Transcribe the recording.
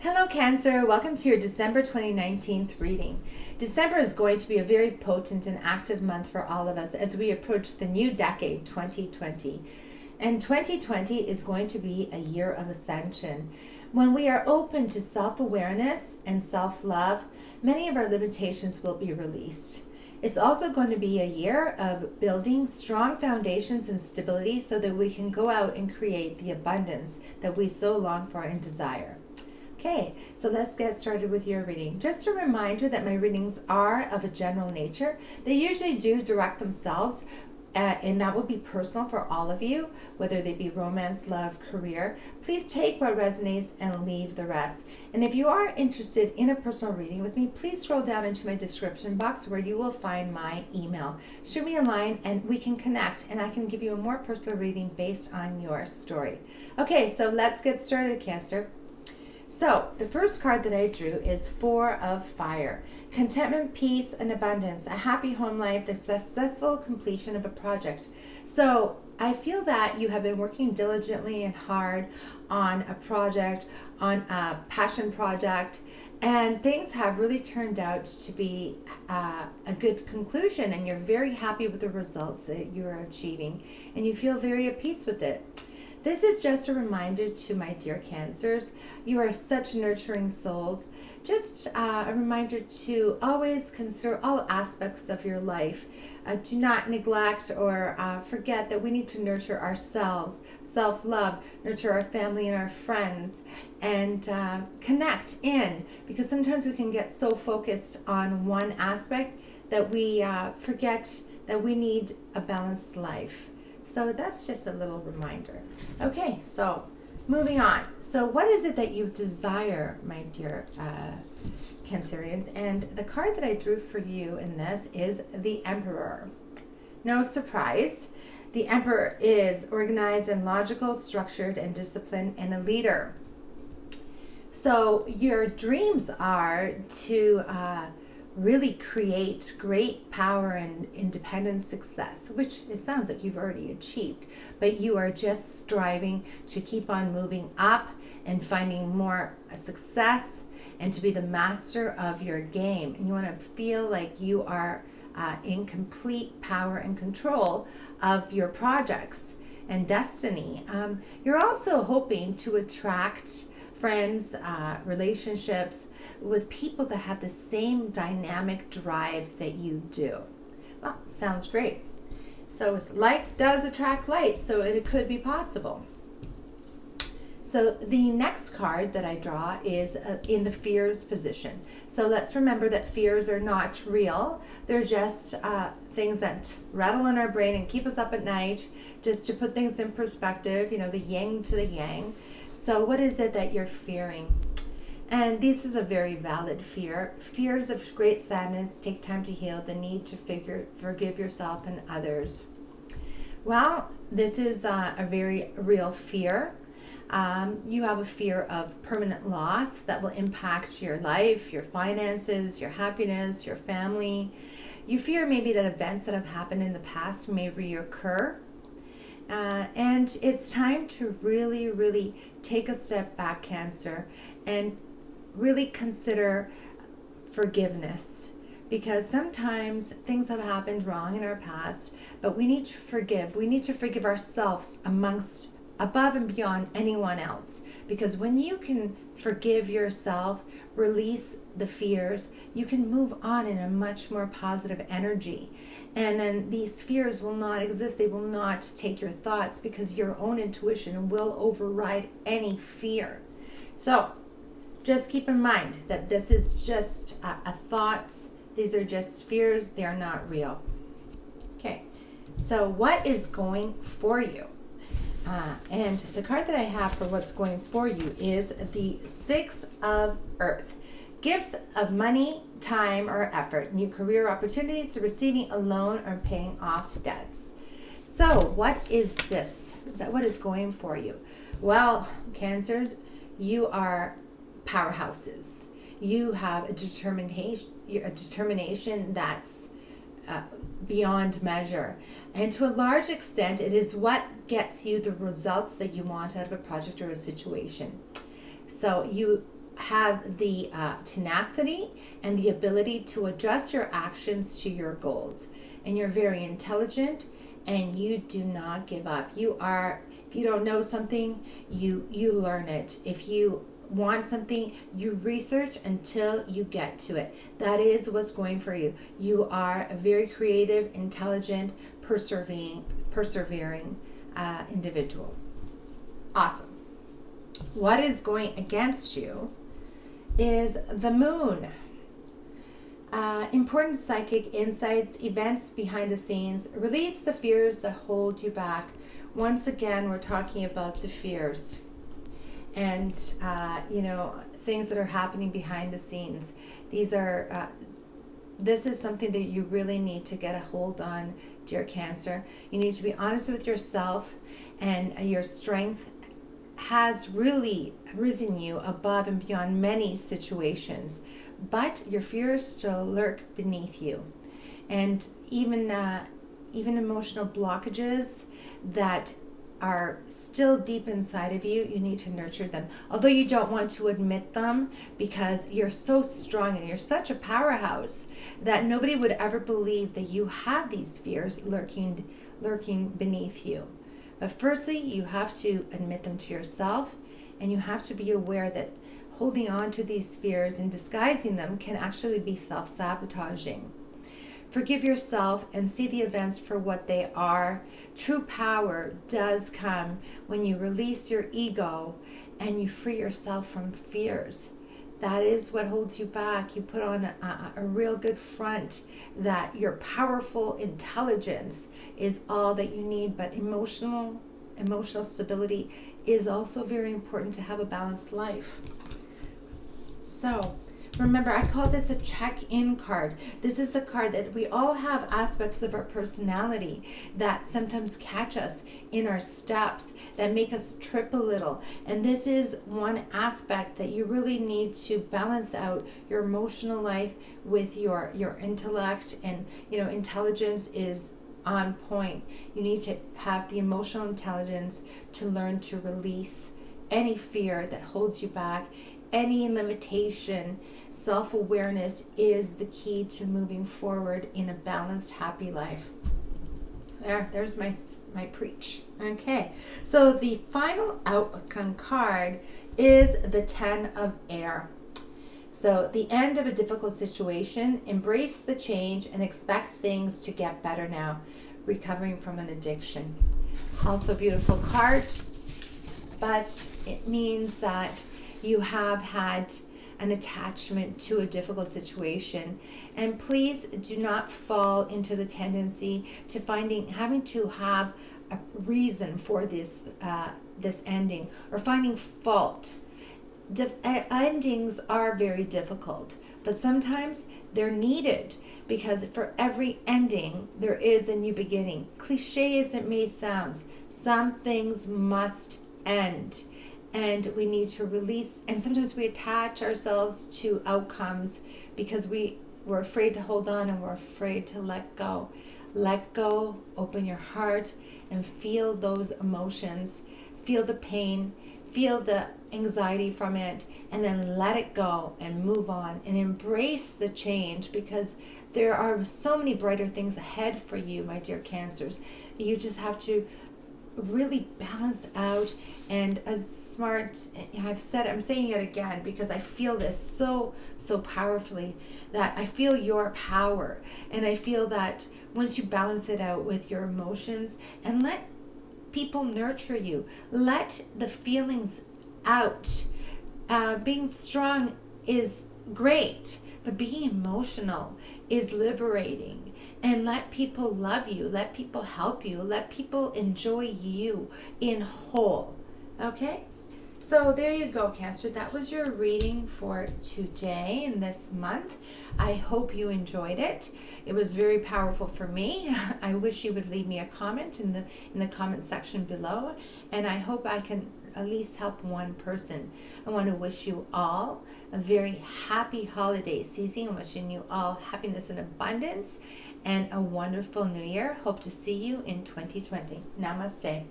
Hello Cancer, welcome to your December 2019 reading. December is going to be a very potent and active month for all of us as we approach the new decade, 2020. And 2020 is going to be a year of ascension. When we are open to self-awareness and self-love, many of our limitations will be released. It's also going to be a year of building strong foundations and stability so that we can go out and create the abundance that we so long for and desire. Okay, so let's get started with your reading. Just a reminder that my readings are of a general nature. They usually do direct themselves, and that will be personal for all of you, whether they be romance, love, career. Please take what resonates and leave the rest. And if you are interested in a personal reading with me, please scroll down into my description box where you will find my email. Shoot me a line and we can connect, and I can give you a more personal reading based on your story. Okay, so let's get started, Cancer. So, the first card that I drew is Four of Fire. Contentment, peace, and abundance. A happy home life, the successful completion of a project. So, I feel that you have been working diligently and hard on a project, on a passion project, and things have really turned out to be a good conclusion, and you're very happy with the results that you are achieving, and you feel very at peace with it. This is just a reminder to my dear Cancers, you are such nurturing souls. Just a reminder to always consider all aspects of your life. Do not neglect or forget that we need to nurture ourselves, self-love, nurture our family and our friends, and connect in, because sometimes we can get so focused on one aspect that we forget that we need a balanced life. So that's just a little reminder. Okay, so moving on. So what is it that you desire, my dear Cancerians? And the card that I drew for you in this is the Emperor. No surprise. The Emperor is organized and logical, structured and disciplined, and a leader. So your dreams are to really create great power and independent success, which it sounds like you've already achieved, but you are just striving to keep on moving up and finding more success and to be the master of your game. And you want to feel like you are in complete power and control of your projects and destiny. You're also hoping to attract friends, relationships with people that have the same dynamic drive that you do. Well, sounds great. So like does attract like, so it could be possible. So the next card that I draw is in the fears position. So let's remember that fears are not real. They're just things that rattle in our brain and keep us up at night, just to put things in perspective, you know, the yin to the yang. So what is it that you're fearing? And this is a very valid fear. Fears of great sadness take time to heal, the need to forgive yourself and others. Well, this is a very real fear. You have a fear of permanent loss that will impact your life, your finances, your happiness, your family. You fear maybe that events that have happened in the past may reoccur. And it's time to really, really take a step back, Cancer, and really consider forgiveness. Because sometimes things have happened wrong in our past, but we need to forgive. We need to forgive ourselves above and beyond anyone else. Because when you can forgive yourself, release the fears, you can move on in a much more positive energy. And then these fears will not exist. They will not take your thoughts, because your own intuition will override any fear. So just keep in mind that this is just a thoughts. These are just fears. They are not real. Okay, so what is going for you? And the card that I have for what's going for you is the Six of Earth. Gifts of money, time, or effort. New career opportunities, receiving a loan, or paying off debts. So what is this? What is going for you? Well, Cancers, you are powerhouses. You have a determination that's beyond measure. And to a large extent, it is what gets you the results that you want out of a project or a situation. So you have the tenacity and the ability to adjust your actions to your goals. And you're very intelligent, and you do not give up. If you don't know something, you learn it. If you want something, you research until you get to it. That is what's going for you. You are a very creative, intelligent, persevering individual. Awesome. What is going against you is the moon. Important psychic insights, events behind the scenes. Release the fears that hold you back. Once again, we're talking about the fears and things that are happening behind the scenes. This is something that you really need to get a hold on, dear Cancer. You need to be honest with yourself, and your strength has really risen you above and beyond many situations, but your fears still lurk beneath you. And even emotional blockages that are still deep inside of you, you need to nurture them. Although you don't want to admit them, because you're so strong and you're such a powerhouse that nobody would ever believe that you have these fears lurking beneath you. But firstly, you have to admit them to yourself, and you have to be aware that holding on to these fears and disguising them can actually be self-sabotaging. Forgive yourself and see the events for what they are. True power does come when you release your ego and you free yourself from fears. That is what holds you back. You put on a real good front that your powerful intelligence is all that you need, but emotional stability is also very important to have a balanced life. So remember, I call this a check-in card. This is a card that we all have aspects of our personality that sometimes catch us in our steps, that make us trip a little. And this is one aspect that you really need to balance out your emotional life with your intellect. And, intelligence is on point. You need to have the emotional intelligence to learn to release any fear that holds you back, any limitation. Self-awareness is the key to moving forward in a balanced, happy life. There's my preach. Okay, so the final outcome card is the 10 of Air. So the end of a difficult situation, embrace the change and expect things to get better now. Recovering from an addiction. Also a beautiful card, but it means that you have had an attachment to a difficult situation, and please do not fall into the tendency to having to have a reason for this ending, or finding fault. Endings are very difficult, but sometimes they're needed, because for every ending there is a new beginning. Cliche as it may sound, some things must end. And we need to release, and sometimes we attach ourselves to outcomes because we're afraid to hold on, and we're afraid to let go. Let go, open your heart, and feel those emotions. Feel the pain, feel the anxiety from it, and then let it go and move on and embrace the change, because there are so many brighter things ahead for you, my dear Cancers. You just have to really balance out. And as smart, I'm saying it again because I feel this so powerfully, that I feel your power, and I feel that once you balance it out with your emotions and let people nurture you, let the feelings out. Being strong is great, but being emotional is liberating. And let people love you, let people help you, let people enjoy you in whole. Okay? So there you go, Cancer. That was your reading for today and this month. I hope you enjoyed it. It was very powerful for me. I wish you would leave me a comment in the comment section below, and I hope I can at least help one person. I want to wish you all a very happy holiday season. I'm wishing you all happiness and abundance and a wonderful new year. Hope to see you in 2020. Namaste.